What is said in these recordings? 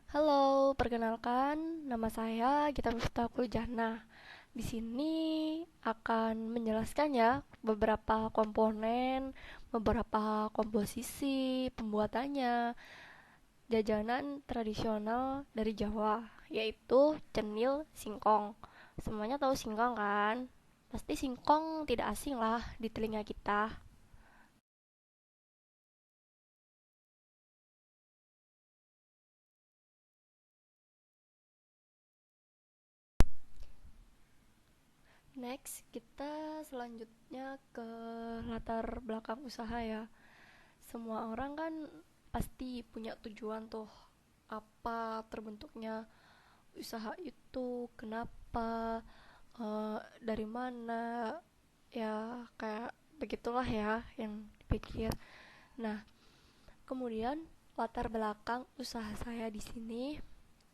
Halo, perkenalkan nama saya Gita Miftahul Jannah. Di sini akan menjelaskan ya beberapa komponen, beberapa komposisi, pembuatannya, jajanan tradisional dari Jawa, yaitu cenil singkong. Semuanya tahu singkong kan? Pasti singkong tidak asing lah di telinga kita. Next, kita selanjutnya ke latar belakang usaha ya. Semua orang kan pasti punya tujuan tuh, apa terbentuknya usaha itu, kenapa, dari mana, ya kayak begitulah ya yang dipikir. Nah, kemudian latar belakang usaha saya di sini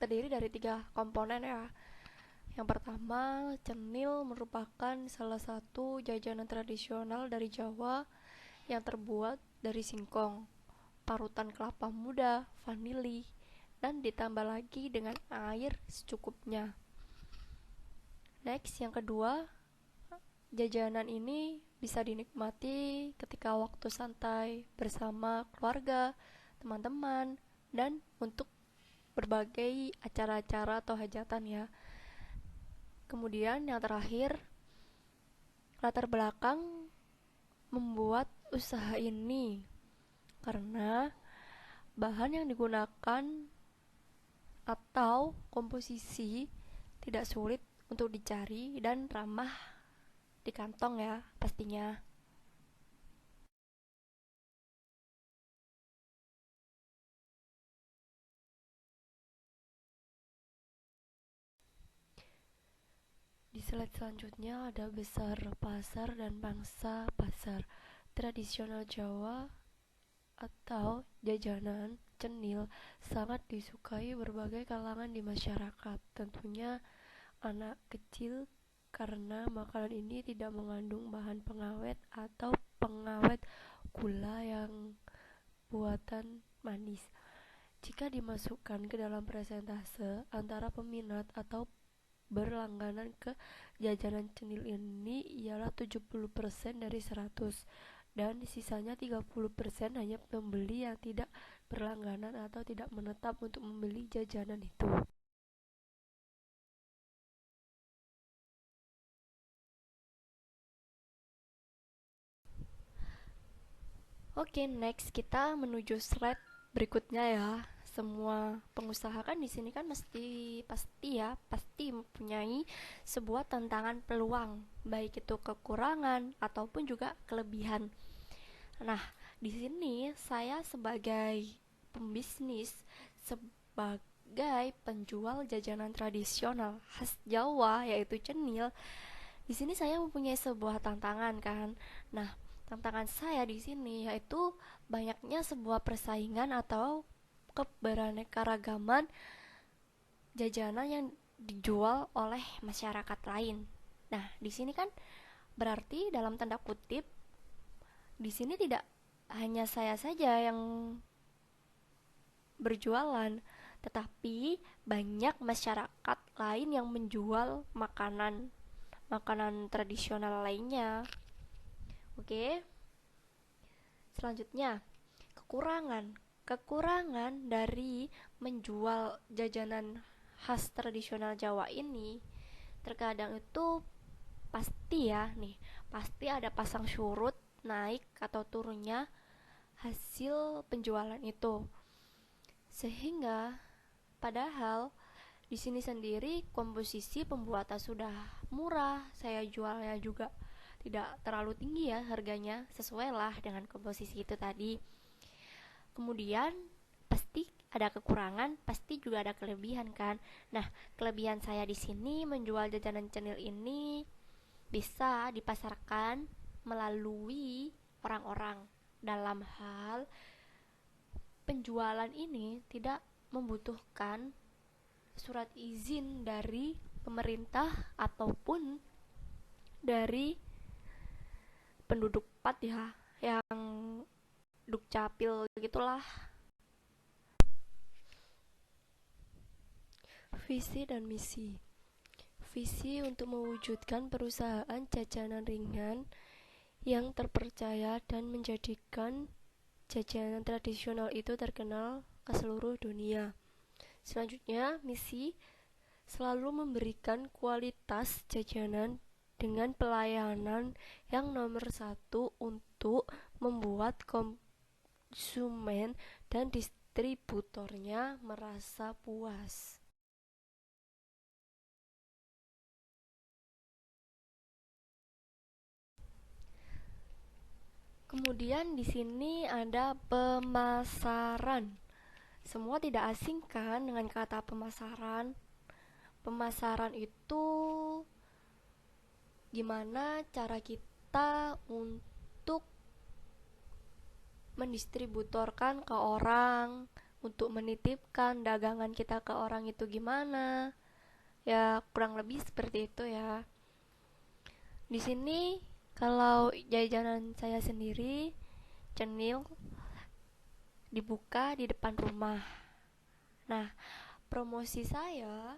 terdiri dari tiga komponen ya. Yang pertama, cenil merupakan salah satu jajanan tradisional dari Jawa yang terbuat dari singkong, parutan kelapa muda, vanili, dan ditambah lagi dengan air secukupnya. Next, yang kedua, jajanan ini bisa dinikmati ketika waktu santai bersama keluarga, teman-teman, dan untuk berbagai acara-acara atau hajatan ya. Kemudian yang terakhir, latar belakang membuat usaha ini karena bahan yang digunakan atau komposisi tidak sulit untuk dicari dan ramah di kantong ya pastinya. Di slide selanjutnya ada besar pasar dan pangsa pasar. Tradisional Jawa atau jajanan cenil sangat disukai berbagai kalangan di masyarakat. Tentunya anak kecil karena makanan ini tidak mengandung bahan pengawet atau pengawet gula yang buatan manis. Jika dimasukkan ke dalam persentase antara peminat atau berlangganan ke jajanan cenil ini ialah 70% dari 100 dan sisanya 30% hanya pembeli yang tidak berlangganan atau tidak menetap untuk membeli jajanan itu. Oke, next kita menuju slide berikutnya ya. Semua pengusaha kan di sini kan pasti mempunyai sebuah tantangan peluang, baik itu kekurangan ataupun juga kelebihan. Nah, di sini saya sebagai pembisnis, sebagai penjual jajanan tradisional khas Jawa yaitu cenil, di sini saya mempunyai sebuah tantangan kan. Nah, tantangan saya di sini yaitu banyaknya sebuah persaingan atau keberaneka-ragaman jajanan yang dijual oleh masyarakat lain. Nah, di sini kan berarti dalam tanda kutip di sini tidak hanya saya saja yang berjualan, tetapi banyak masyarakat lain yang menjual makanan tradisional lainnya. Oke, selanjutnya kekurangan. Kekurangan dari menjual jajanan khas tradisional Jawa ini terkadang itu pasti ya nih, pasti ada pasang surut naik atau turunnya hasil penjualan itu. Sehingga padahal di sini sendiri komposisi pembuatan sudah murah, saya jualnya juga tidak terlalu tinggi ya harganya, sesuai lah dengan komposisi itu tadi. Kemudian pasti ada kekurangan, pasti juga ada kelebihan kan. Nah, kelebihan saya di sini menjual jajanan cenil ini bisa dipasarkan melalui orang-orang dalam hal penjualan ini tidak membutuhkan surat izin dari pemerintah ataupun dari penduduk pat ya, yang dukcapil gitulah. Visi dan misi. Visi untuk mewujudkan perusahaan jajanan ringan yang terpercaya dan menjadikan jajanan tradisional itu terkenal ke seluruh dunia. Selanjutnya, misi selalu memberikan kualitas jajanan dengan pelayanan yang nomor satu untuk membuat konsumen dan distributornya merasa puas. Kemudian di sini ada pemasaran. Semua tidak asing kan dengan kata pemasaran? Pemasaran itu gimana cara kita untuk mendistributorkan ke orang, untuk menitipkan dagangan kita ke orang itu gimana? Ya, kurang lebih seperti itu ya. Di sini kalau jajanan saya sendiri, cenil, dibuka di depan rumah. Nah, promosi saya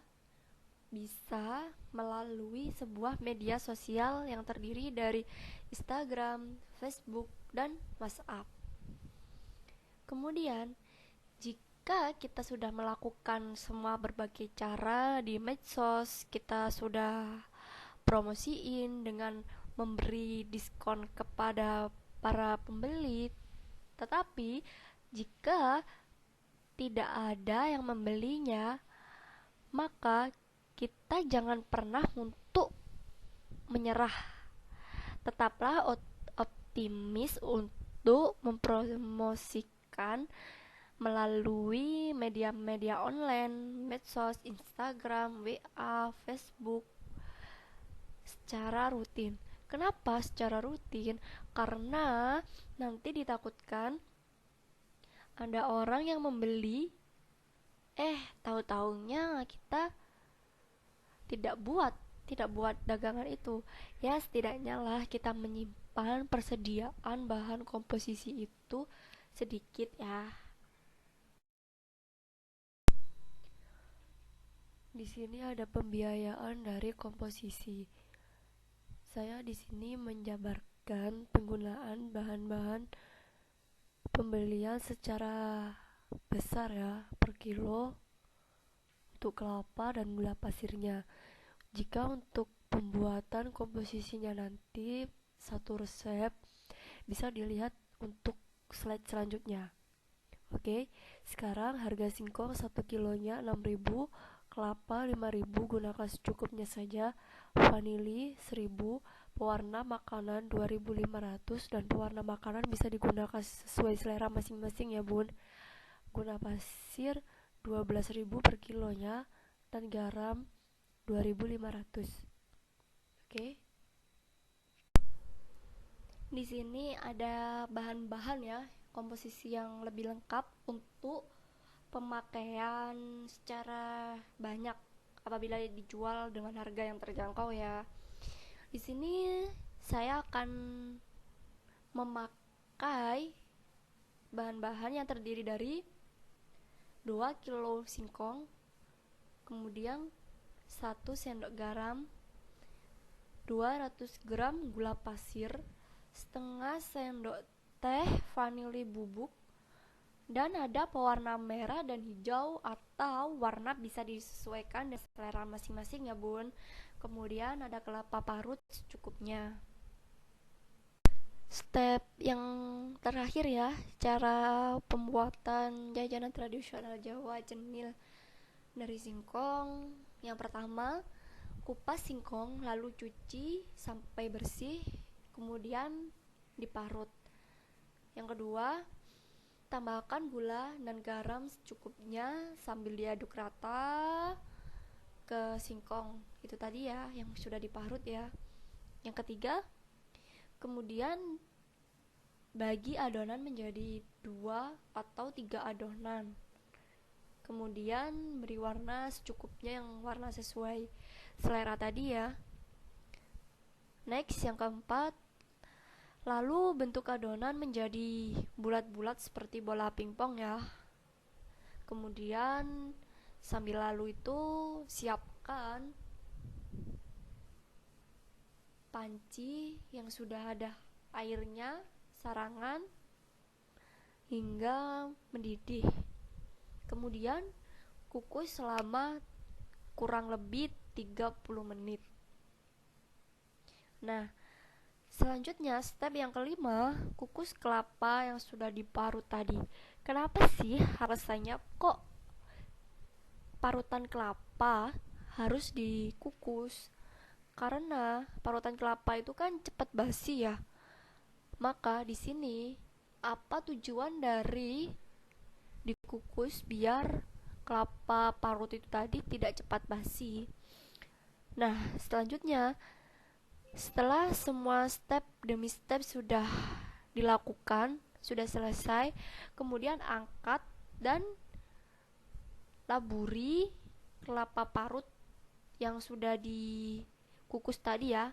bisa melalui sebuah media sosial yang terdiri dari Instagram, Facebook, dan WhatsApp. Kemudian, jika kita sudah melakukan semua berbagai cara di medsos, kita sudah promosiin dengan memberi diskon kepada para pembeli, tetapi jika tidak ada yang membelinya, maka kita jangan pernah untuk menyerah. Tetaplah optimis untuk mempromosikan melalui media-media online, medsos, Instagram, WA, Facebook secara rutin. Kenapa secara rutin? Karena nanti ditakutkan ada orang yang membeli, tahu-taunya kita tidak buat dagangan itu. Ya, setidaknya lah kita menyimpan persediaan bahan komposisi itu sedikit ya. Di sini ada pembiayaan dari komposisi. Saya di sini menjabarkan penggunaan bahan-bahan pembelian secara besar ya, per kilo untuk kelapa dan gula pasirnya. Jika untuk pembuatan komposisinya nanti satu resep bisa dilihat untuk slide selanjutnya. Oke, sekarang harga singkong 1 kilonya 6.000, kelapa 5.000, gunakan secukupnya saja, vanili 1.000, pewarna makanan 2.500, dan pewarna makanan bisa digunakan sesuai selera masing-masing ya bun. Gula pasir 12.000 per kilonya, dan garam 2.500. Oke. Di sini ada bahan-bahan ya, komposisi yang lebih lengkap untuk pemakaian secara banyak apabila dijual dengan harga yang terjangkau ya. Di sini saya akan memakai bahan-bahan yang terdiri dari 2 kilo singkong, kemudian 1 sendok garam, 200 gram gula pasir, setengah sendok teh vanili bubuk, dan ada pewarna merah dan hijau atau warna bisa disesuaikan dengan selera masing-masing ya bun. Kemudian ada kelapa parut secukupnya. Step yang terakhir ya, cara pembuatan jajanan tradisional Jawa cenil dari singkong. Yang pertama, kupas singkong lalu cuci sampai bersih, kemudian diparut. Yang kedua, tambahkan gula dan garam secukupnya sambil diaduk rata ke singkong itu tadi ya, yang sudah diparut ya. Yang ketiga, kemudian bagi adonan menjadi 2 atau 3 adonan. Kemudian beri warna secukupnya, yang warna sesuai selera tadi ya. Next, yang keempat, lalu bentuk adonan menjadi bulat-bulat seperti bola pingpong ya. Kemudian Sambil lalu itu siapkan panci yang sudah ada airnya, sarangan hingga mendidih. Kemudian kukus selama kurang lebih 30 menit. Nah, selanjutnya step yang kelima, kukus kelapa yang sudah diparut tadi. Kenapa sih rasanya kok parutan kelapa harus dikukus? Karena parutan kelapa itu kan cepat basi ya. Maka di sini apa tujuan dari dikukus biar kelapa parut itu tadi tidak cepat basi. Nah, selanjutnya setelah semua step demi step sudah dilakukan, sudah selesai, kemudian angkat dan laburi kelapa parut yang sudah dikukus tadi ya.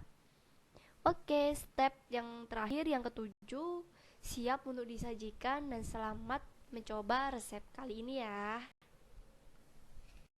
Oke, step yang terakhir yang ketujuh siap untuk disajikan dan selamat mencoba resep kali ini ya.